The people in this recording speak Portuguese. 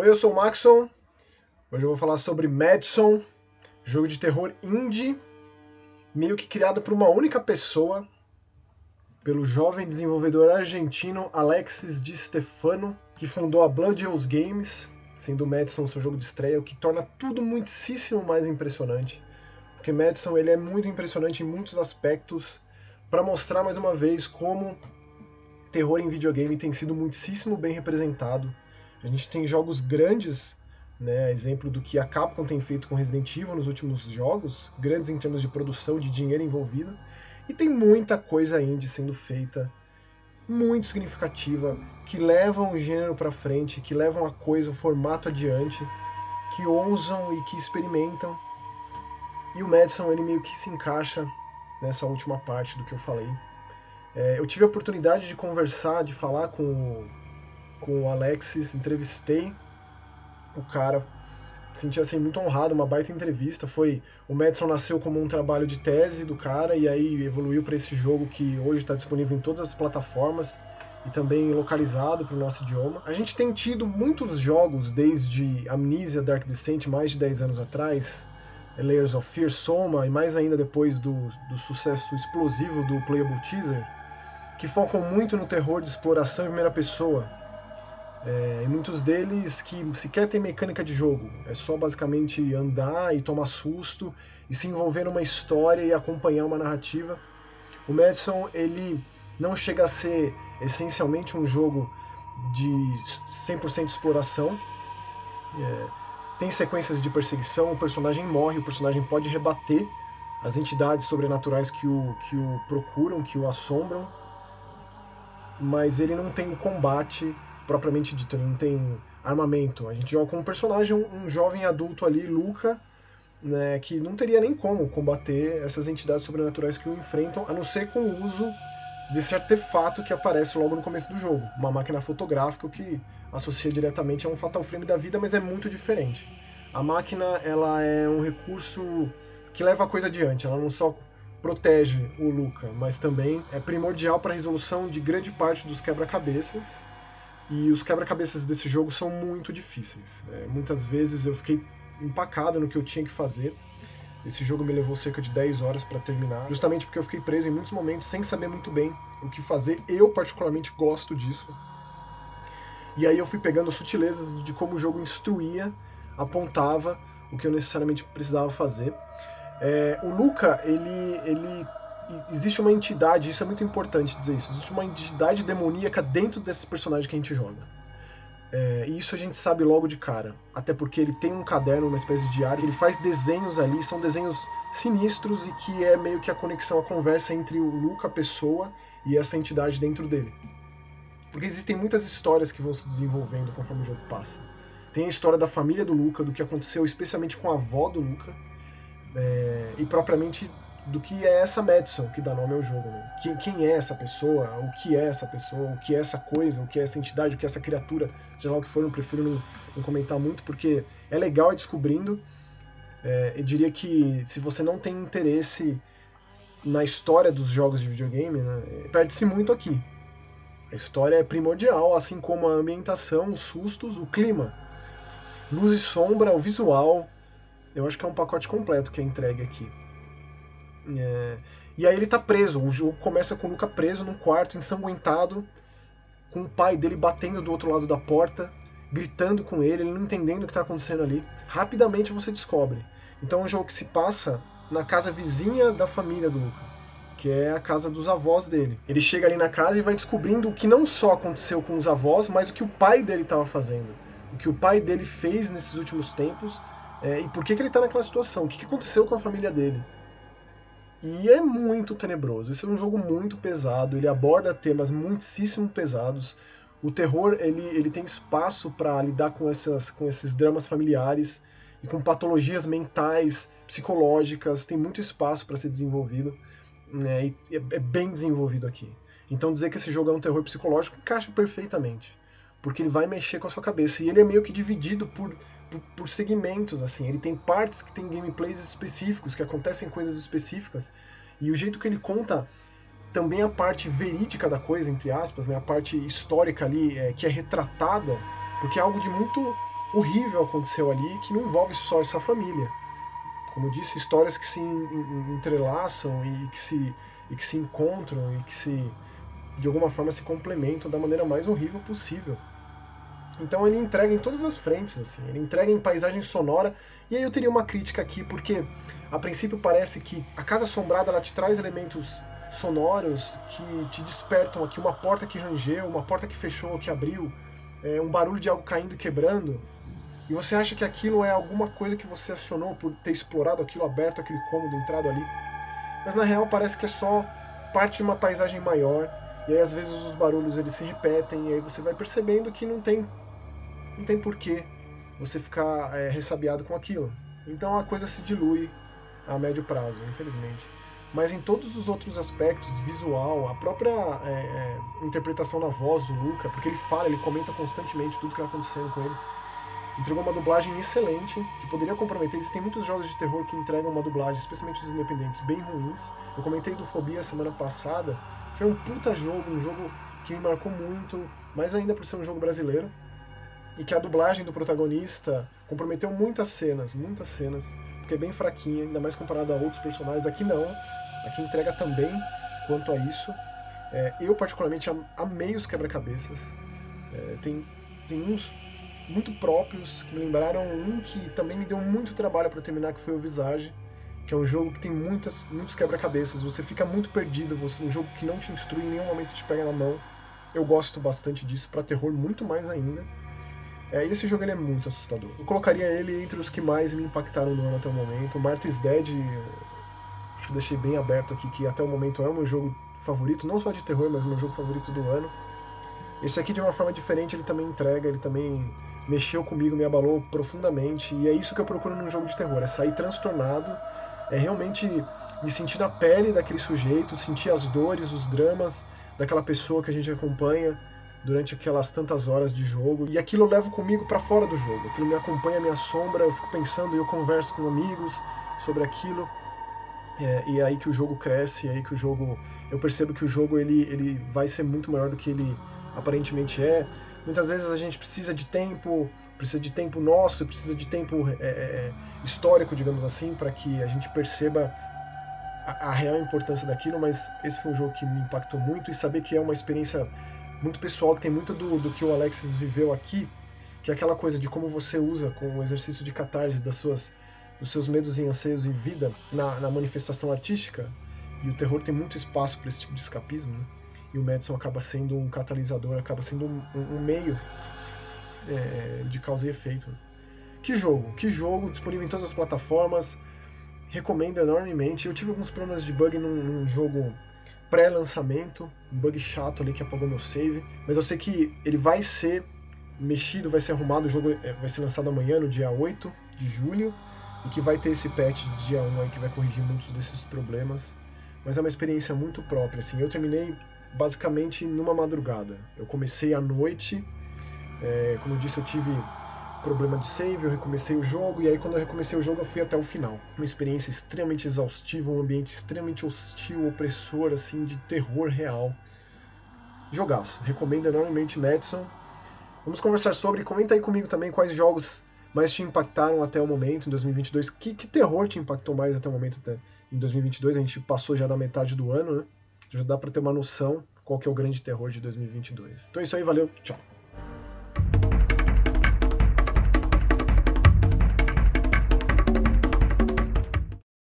Oi, eu sou o Maxon. Hoje eu vou falar sobre Madson, jogo de terror indie, meio que criado por uma única pessoa, pelo jovem desenvolvedor argentino Alexis Di Stefano, que fundou a Blood Hills Games, sendo o Madson seu jogo de estreia, o que torna tudo muitíssimo mais impressionante. Porque Madson ele é muito impressionante em muitos aspectos, para mostrar mais uma vez como terror em videogame tem sido muitíssimo bem representado. A gente tem jogos grandes, né, exemplo do que a Capcom tem feito com Resident Evil nos últimos jogos, grandes em termos de produção, de dinheiro envolvido, e tem muita coisa indie sendo feita, muito significativa, que levam o gênero para frente, que levam a coisa, o formato adiante, que ousam e que experimentam. E o Madison, ele meio que se encaixa nessa última parte do que eu falei. Eu tive a oportunidade de conversar, de falar com o Alexis, entrevistei o cara, senti assim muito honrado, uma baita entrevista. O Madison nasceu como um trabalho de tese do cara e aí evoluiu para esse jogo que hoje está disponível em todas as plataformas e também localizado para o nosso idioma. A gente tem tido muitos jogos desde Amnesia, Dark Descent, mais de 10 anos atrás, Layers of Fear, Soma e mais ainda depois do sucesso explosivo do Playable Teaser, que focam muito no terror de exploração em primeira pessoa. E muitos deles que sequer tem mecânica de jogo, é só basicamente andar e tomar susto e se envolver numa história e acompanhar uma narrativa. O Madison, ele não chega a ser essencialmente um jogo de 100% exploração. Tem sequências de perseguição, o personagem morre, o personagem pode rebater as entidades sobrenaturais que o procuram, que o assombram, mas ele não tem o combate propriamente dito, ele não tem armamento. A gente joga com um personagem, um jovem adulto ali, Luca, né, que não teria nem como combater essas entidades sobrenaturais que o enfrentam, a não ser com o uso desse artefato que aparece logo no começo do jogo, uma máquina fotográfica, o que associa diretamente a um Fatal Frame da vida, mas é muito diferente. A máquina, ela é um recurso que leva a coisa adiante, ela não só protege o Luca, mas também é primordial para a resolução de grande parte dos quebra-cabeças. E os quebra-cabeças desse jogo são muito difíceis. Muitas vezes eu fiquei empacado no que eu tinha que fazer. Esse jogo me levou cerca de 10 horas para terminar, justamente porque eu fiquei preso em muitos momentos sem saber muito bem o que fazer. Eu particularmente gosto disso. E aí eu fui pegando sutilezas de como o jogo instruía, apontava o que eu necessariamente precisava fazer. O Luca, ele existe uma entidade, isso é muito importante dizer isso, existe uma entidade demoníaca dentro desse personagem que a gente joga. E isso a gente sabe logo de cara, até porque ele tem um caderno, uma espécie de diário, ele faz desenhos ali, são desenhos sinistros e que é meio que a conexão, a conversa entre o Luca, a pessoa, e essa entidade dentro dele. Porque existem muitas histórias que vão se desenvolvendo conforme o jogo passa. Tem a história da família do Luca, do que aconteceu especialmente com a avó do Luca, e propriamente do que é essa Madison que dá nome ao jogo. Né? Quem é essa pessoa, o que é essa pessoa, o que é essa coisa, o que é essa entidade, o que é essa criatura, seja lá o que for, eu prefiro não comentar muito, porque é legal ir descobrindo. Eu diria que se você não tem interesse na história dos jogos de videogame, né, perde-se muito aqui. A história é primordial, assim como a ambientação, os sustos, o clima. Luz e sombra, o visual. Eu acho que é um pacote completo que é entregue aqui. E aí ele tá preso. O jogo começa com o Luca preso num quarto, ensanguentado, com o pai dele batendo do outro lado da porta, gritando com ele não entendendo o que tá acontecendo ali. Rapidamente você descobre. Então é um jogo que se passa na casa vizinha da família do Luca, que é a casa dos avós dele. Ele chega ali na casa e vai descobrindo o que não só aconteceu com os avós, mas o que o pai dele estava fazendo. O que o pai dele fez nesses últimos tempos, e por que ele está naquela situação, o que aconteceu com a família dele. E é muito tenebroso. Esse é um jogo muito pesado, ele aborda temas muitíssimo pesados. O terror, ele tem espaço para lidar com esses dramas familiares e com patologias mentais, psicológicas, tem muito espaço para ser desenvolvido. E é bem desenvolvido aqui. Então dizer que esse jogo é um terror psicológico encaixa perfeitamente, porque ele vai mexer com a sua cabeça, e ele é meio que dividido por segmentos, assim. Ele tem partes que tem gameplays específicos, que acontecem coisas específicas, e o jeito que ele conta também a parte verídica da coisa, entre aspas, né, a parte histórica ali, que é retratada, porque é algo de muito horrível aconteceu ali, que não envolve só essa família. Como eu disse, histórias que se entrelaçam e que se encontram e que se, de alguma forma, se complementam da maneira mais horrível possível. Então ele entrega em todas as frentes, assim, ele entrega em paisagem sonora, e aí eu teria uma crítica aqui, porque a princípio parece que a Casa Assombrada ela te traz elementos sonoros que te despertam aqui, uma porta que rangeu, uma porta que fechou ou que abriu, um barulho de algo caindo e quebrando, e você acha que aquilo é alguma coisa que você acionou por ter explorado aquilo, aberto aquele cômodo, entrado ali. Mas na real parece que é só parte de uma paisagem maior, e aí às vezes os barulhos eles se repetem, e aí você vai percebendo que não tem porquê você ficar ressabiado com aquilo. Então a coisa se dilui a médio prazo, infelizmente. Mas em todos os outros aspectos, visual, a própria interpretação na voz do Luca, porque ele fala, ele comenta constantemente tudo que está acontecendo com ele, entregou uma dublagem excelente, que poderia comprometer. Existem muitos jogos de terror que entregam uma dublagem, especialmente os independentes, bem ruins. Eu comentei do Fobia semana passada, foi um puta jogo, um jogo que me marcou muito, mais ainda por ser um jogo brasileiro, e que a dublagem do protagonista comprometeu muitas cenas, porque é bem fraquinha, ainda mais comparado a outros personagens. Aqui não, aqui entrega também quanto a isso. Eu particularmente amei os quebra-cabeças. Tem uns muito próprios, que me lembraram um que também me deu muito trabalho para terminar, que foi o Visage, que é um jogo que tem muitos quebra-cabeças, você fica muito perdido, um jogo que não te instrui, em nenhum momento te pega na mão. Eu gosto bastante disso, para terror muito mais ainda. E esse jogo ele é muito assustador. Eu colocaria ele entre os que mais me impactaram no ano até o momento. O Martha's Dead, acho que eu deixei bem aberto aqui, que até o momento é o meu jogo favorito, não só de terror, mas o meu jogo favorito do ano. Esse aqui, de uma forma diferente, ele também entrega, ele também mexeu comigo, me abalou profundamente, e é isso que eu procuro num jogo de terror, é sair transtornado, é realmente me sentir na pele daquele sujeito, sentir as dores, os dramas daquela pessoa que a gente acompanha durante aquelas tantas horas de jogo, e aquilo eu levo comigo para fora do jogo, aquilo me acompanha, me assombra, eu fico pensando e eu converso com amigos sobre aquilo, e é aí que o jogo cresce, é aí que o jogo, eu percebo que o jogo ele vai ser muito maior do que ele aparentemente é. Muitas vezes a gente precisa de tempo nosso, precisa de tempo histórico, digamos assim, para que a gente perceba a real importância daquilo, mas esse foi um jogo que me impactou muito, e saber que é uma experiência muito pessoal, que tem muito do que o Alexis viveu aqui, que é aquela coisa de como você usa com o exercício de catarse dos seus medos e anseios em vida na manifestação artística, e o terror tem muito espaço para esse tipo de escapismo, né? E o Madison acaba sendo um catalisador, acaba sendo um meio de causa e efeito. Que jogo, disponível em todas as plataformas, recomendo enormemente. Eu tive alguns problemas de bug num jogo pré-lançamento, um bug chato ali que apagou meu save, mas eu sei que ele vai ser mexido, vai ser arrumado, o jogo vai ser lançado amanhã, no dia 8 de julho, e que vai ter esse patch de dia 1 aí que vai corrigir muitos desses problemas. Mas é uma experiência muito própria, assim. Eu terminei basicamente numa madrugada. Eu comecei à noite, como eu disse, eu tive problema de save, eu recomecei o jogo, e aí quando eu recomecei o jogo eu fui até o final. Uma experiência extremamente exaustiva, um ambiente extremamente hostil, opressor, assim, de terror real. Jogaço. Recomendo enormemente Madison. Vamos conversar sobre, comenta aí comigo também quais jogos mais te impactaram até o momento, em 2022. Que terror te impactou mais até o momento, até em 2022? A gente passou já da metade do ano, né? Já dá pra ter uma noção qual que é o grande terror de 2022. Então é isso aí, valeu, tchau.